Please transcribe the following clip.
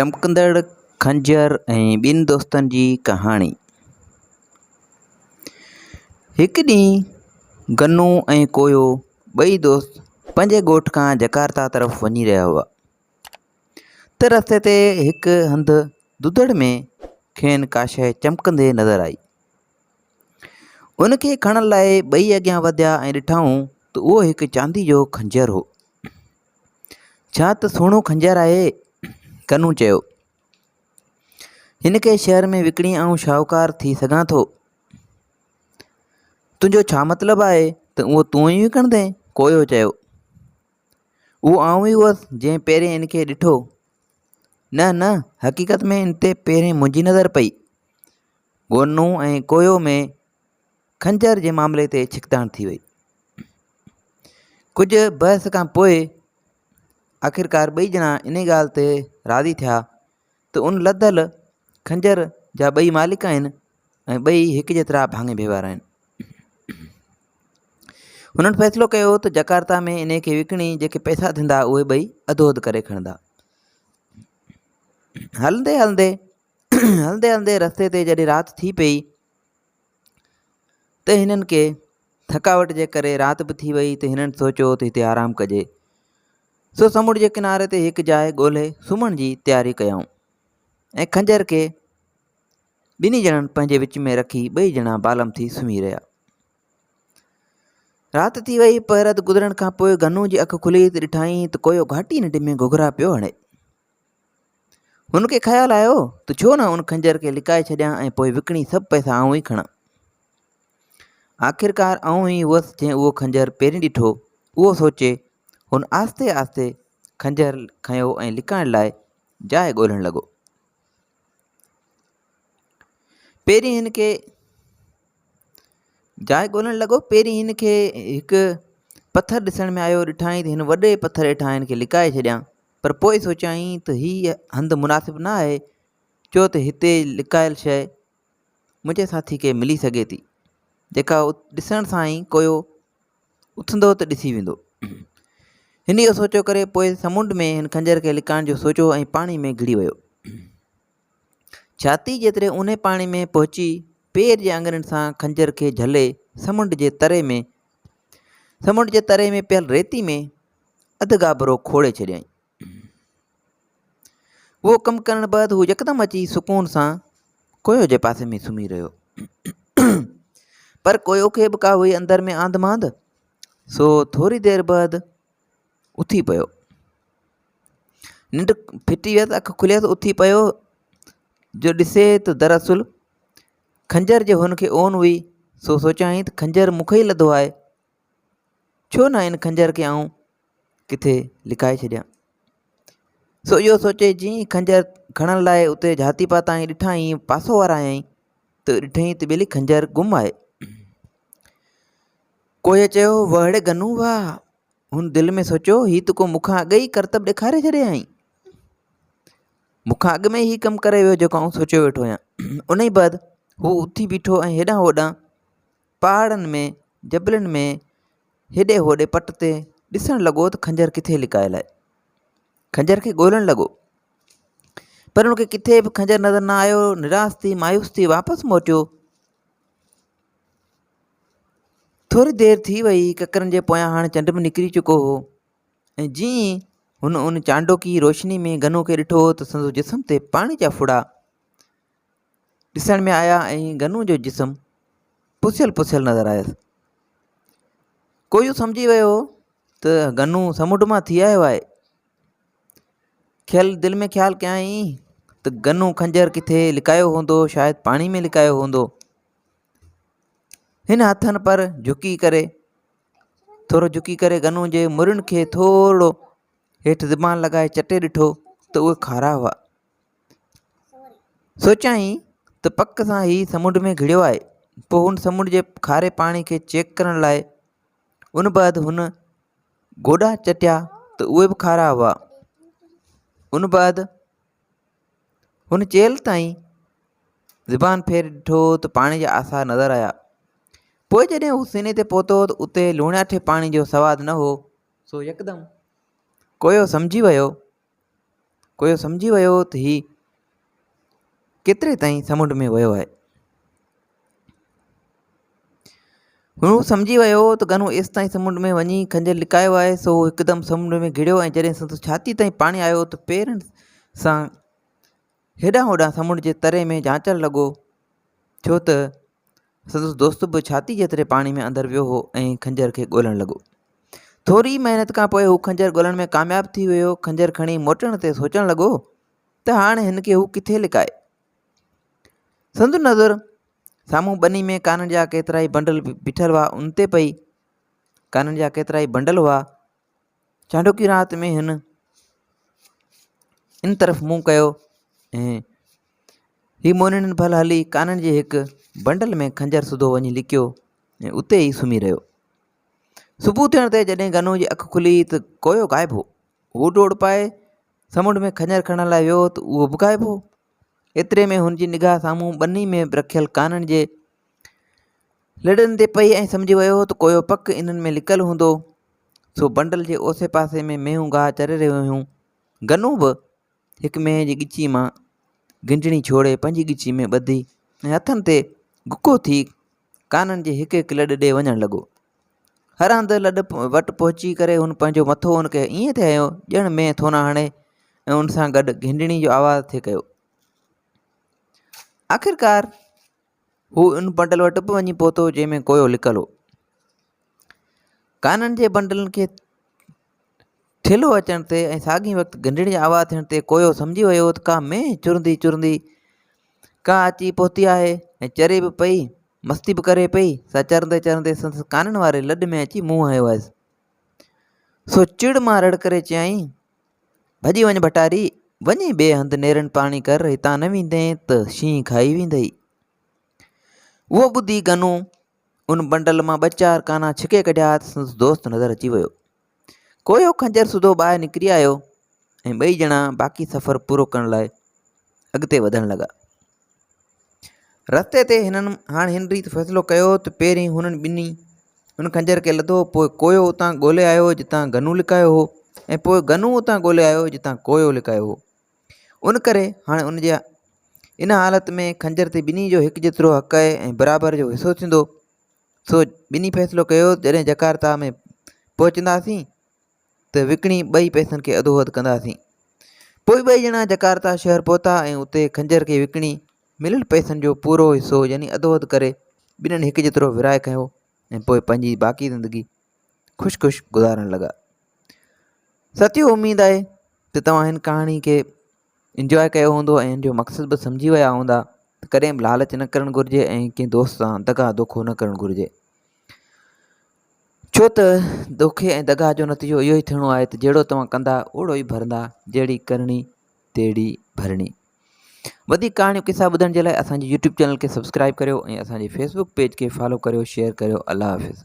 चमकंदड़ खंजर ऐं ॿिनि दोस्तनि जी कहाणी। हिकु ॾींहुं गन्नू ऐं कोयो ॿई दोस्त पंहिंजे ॻोठ खां जकार्ता तरफ़ वञी रहिया हुआ त रस्ते ते हिकु हंधि दुधड़ में खेनि का शइ चमकंदे नज़र आई। उनखे खणण लाइ ॿई अॻियां वधिया ऐं ॾिठऊं त उहो हिकु चांदी जो खंजर हो। छा त सुहिणो खंजर आहे, गन्नू चयो। हिन खे शहर में विकिणी आऊं शाहूकार थी सघां थो। तुंहिंजो छा मतिलबु आहे त उहो तूं ई विकिणंदे? कोयो चयो। उहो आऊं ई हुअसि जंहिं पहिरें हिन खे ॾिठो। न, हक़ीक़त में इन ते पहिरें मुंहिंजी नज़र पई। गन्नू ऐं कोयो में खंजर जे मामले ते छिकताण थी वई। कुझु बहस खां पोइ आख़िरकार ॿई ॼणा इन ॻाल्हि ते राज़ी थिया त उन लधल खंजर जा ॿई मालिक आहिनि ऐं ॿई हिकु जेतिरा भाङे व्यवहार आहिनि। हुननि फ़ैसिलो कयो त जकार्ता में इन खे विकिणी जेके पैसा थींदा उहे ॿई अधो अधु करे खणंदा। हलंदे हलंदे रस्ते ते जॾहिं राति थी पई त हिननि खे थकावट जे करे राति बि थी वई त हिननि सोचियो त हिते आरामु कजे। सो समुंड जे किनारे ते हिकु जाइ ॻोल्हे सुम्हण जी तयारी कयऊं ऐं खंजर खे ॿिन्ही ॼणनि पंहिंजे विच में रखी ॿई ॼणा बालम थी सुम्ही रहिया। राति थी वई। पहिरत गुज़रण खां पोइ गन्नू जी अखि खुली त ॾिठाई त कोयो घाटी निंड में घुघरा पियो हणे। हुनखे ख़्यालु आयो त छो न उन खंजर खे लिकाए छॾियां ऐं पोइ विकिणी सभु पैसा आऊं ई खणां। आख़िरकार आऊं ई हुअसि जंहिं उहो खंजर पहिरीं ॾिठो। उहो सोचे हुन आस्ते आस्ते खंजर खयो ऐं लिकाइण लाइ जाइ ॻोल्हण लॻो। पहिरीं हिन खे हिकु पथर ॾिसण में आयो। ॾिठाई त हिन वॾे पथर हेठां हिन खे लिकाए छॾियां, पर पोइ सोचियाई त हीअ हंधि मुनासिबु न आहे, छो त हिते लिकायल शइ मुंहिंजे साथी खे मिली सघे थी, जेका ॾिसण सां ई कोयो उथंदो त ॾिसी वेंदो। हिन इहो सोचियो करे पोइ समुंड में हिन खंजर खे लिकाइण जो सोचियो ऐं पाणी में घिड़ी वियो। छाती जेतिरे उन पाणी में पहुची पेर जे आङुरियुनि सां खंजर खे झले समुंड जे तरे में पियल रेती में अधु गाबरो खोड़े छॾियईं। उहो कमु करण बैदि हू यकदमि अची सुकून सां कोयो जे पासे में सुम्ही रहियो। पर कोयो खे बि का हुई अंदर में आंध मांध। सो थोरी देरि बैदि उथी पियो। निंड फिटी वियसि, अखि खुलियसि, उथी पियो जो ॾिसे त दरअसल खंजर जे हुनखे ओन हुई। सो सोचाई त खंजर मूंखे ई लधो आहे, छो न इन खंजर खे आऊं किथे लिकाए छॾियां। सो इहो सोचे जीअं खंजर खणण लाइ उते झाती पाताई ॾिठाई, पासो वारायई त ॾिठई त ॿिली खंजर गुम आहे। कोई चयो, वहड़े गन्नू वाह। हुन दिलि में सोचियो, ही त को मूंखां अॻु ई करतब ॾेखारे छॾियई। मूंखां अॻु में ही कमु करे वियो जेको आऊं सोचियो वेठो आहियां। उन ई बैदि हू उथी बीठो ऐं हेॾां होॾां पहाड़नि में, जबलनि में, हेॾे होॾे पट ते ॾिसणु लॻो त खंजर किथे लिकायल आहे। खंजर खे ॻोल्हणु लॻो, पर हुनखे किथे बि खंजर नज़र न आयो। निराश थी, मायूस थी वापसि मोटियो। थोरी देरि थी वई। ककरनि जे पोयां हाणे चंड बि निकिरी चुको हो ऐं जीअं हुन उन चांडोकी रोशनी में गन्नू खे ॾिठो त संदो जिस्म ते पाणी जा फुड़ा ॾिसण में आया ऐं गन्नू जो जिस्म पुसियल नज़र आयसि। कोई सम्झी वियो त गन्नू समुंड मां थी आयो आहे। दिलि में ख़्यालु कयई त गन्नू खंजर किथे लिकायो हूंदो, शायदि पाणी में लिकायो हूंदो। हिन हथनि पर थोरो झुकी करे गन्नू जे मुरियुनि खे थोरो हेठि ज़बान लॻाए चटे ॾिठो त उहे खारा हुआ। सोचाई त पक सां ही समुंड में घिड़ियो आहे। पोइ हुन समुंड जे खारे पाणी खे चेक करण लाइ उन बैदि हुन गोॾा चटिया त उहे बि खारा हुआ। उन बैदि हुन चेल ताईं ज़बान फेरे ॾिठो त पाणी जा आसार नज़र आया। पोइ जॾहिं हू सीने ते पहुतो त उते लूणियाठे पाणी जो सवादु न हो। सो यकदमि कोयो सम्झी वियो। कोयो सम्झी वियो त ही केतिरे ताईं समुंड में वियो आहे। हू सम्झी वियो त गनू एसि ताईं समुंड में वञी खंजर लिकायो आहे। सो हिकदमि समुंड में घिड़ियो ऐं जॾहिं संदसि छाती ताईं पाणी आयो त पेरनि सां हेॾां होॾां समुंड जे तरे में जांचणु लॻो, छो त संदसि दोस्त बि छाती जेतिरे पाणी में अंदरि वियो हो ऐं खंजर खे ॻोल्हणु लॻो। थोरी महिनत खां पोइ हू खंजर ॻोल्हण में कामयाबु थी वियो। खंजर खणी मोटण ते सोचणु लॻो त हाणे हिन खे हू किथे लिकाए। संदु नज़र साम्हूं ॿनी में काननि जा केतिरा ई बंडल बीठल हुआ। उन ते पई काननि जा केतिरा ई बंडल हुआ। चांडोकी राति में हिन इन तरफ़ मुंहुं कयो ऐं हीउ मोननि भल हली काननि जे हिकु बंडल में खंजर सुधो वञी लिकियो ऐं उते ई सुम्ही रहियो। सुबुह थियण ते जॾहिं गनू जी अखि खुली त कोयो गाइब हो। हू डोड़ पाए समुंड में खंजर खणण लाइ वियो त उहो बि गाइब हो। एतिरे में हुनजी निगाह साम्हूं ॿनी में रखियल काननि जे लड़नि ते पई ऐं सम्झी वियो त कोयो पक इन्हनि में लिकल हूंदो। सो बंडल जे ओसे पासे में मेहूं गाह चरे रहियूं हुयूं। गनू बि हिकु मेह जी ॻिची मां गिंजणी छोड़े पंहिंजी ॻिची में ॿधी ऐं हथनि ते गुको थी काननि जे हिकु हिकु लॾ ॾे वञणु लॻो। हर हंधि लॾ वटि पहुची करे हुन पंहिंजो मथो हुनखे ईअं थिए हयो ॼण में थो न हणे ऐं उन सां गॾु घिंडणी जो आवाज़ु थिए कयो। आख़िरकार हू उन बंडल वटि बि वञी पहुतो जंहिंमें कोयो लिकल हो। काननि जे बंडलनि खे ठेलो अचण ते ऐं साॻी वक़्तु घिंडणी जी आवाज़ु थियण ते कोयो सम्झी वियो त का मेंह चुरंदी चुरंदी का अची पहुती आहे ऐं चरे बि पई, मस्ती बि करे पई। सा चरंदे चरंदे संदसि काननि वारे लॾ में अची मुंहुं हयो हुअसि। सो चिड़ मां रड़ करे चयईं, भॼी वञ भटारी, वञी ॿिए हंधि नेरनि पाणी कर, हितां न वेंदे त शींहं खाई वेंदई। उहो ॿुधी गनू उन बंडल मां ॿ चारि काना छिके कढिया त संदसि दोस्त नज़र अची वियो। कोयो खंजर सुधो ॿाहिरि निकिरी आयो ऐं ॿई ॼणा बाक़ी सफ़र पूरो करण लाइ अॻिते वधणु लॻा। रस्ते ते हिननि हाणे हिन रीति फ़ैसिलो कयो त पहिरीं हुननि ॿिन्ही हुन खंजर खे लधो, पोइ कोयो उतां ॻोल्हे आयो जितां गनू लिकायो हो ऐं पोइ गनू उतां ॻोल्हे आयो जितां कोयो लिकायो हो। उन करे हाणे उनजे इन हालत में खंजर ते ॿिन्ही जो हिकु जेतिरो हक़ आहे ऐं बराबरि जो हिसो थींदो। सो ॿिन्ही फ़ैसिलो कयो जॾहिं जकार्ता में पहुचंदासीं त विकिणी ॿई पैसनि खे अधो अधु कंदासीं। पोइ ॿई ॼणा जकार्ता शहर पहुता ऐं उते खंजर खे विकिणी मिलियल पैसनि जो पूरो हिसो यानी अधो अधु करे ॿिन्हिनि हिकु जेतिरो विराए खयो ऐं पोइ पंहिंजी बाक़ी ज़िंदगी ख़ुशि ख़ुशि गुज़ारण लॻा। साथियो, उमेदु आहे त तव्हां हिन कहाणी खे इंजॉय कयो हूंदो ऐं हिन जो मक़सदु बि सम्झी विया हूंदा त कॾहिं बि लालच न करणु घुरिजे ऐं कंहिं दोस्त सां दगा दोखो न करणु घुरिजे, छो त दोखे ऐं दगा जो नतीजो इहो ई थियणो आहे त जहिड़ो तव्हां कंदा ओड़ो ई भरंदा, जहिड़ी करणी तहिड़ी भरणी। वधीक कहाणियूं किसा ॿुधण जे लाइ असांजे YouTube चैनल खे सब्सक्राइब करियो ऐं असांजे Facebook पेज खे फॉलो करियो, शेयर करियो। अल्लाह हाफ़िज़।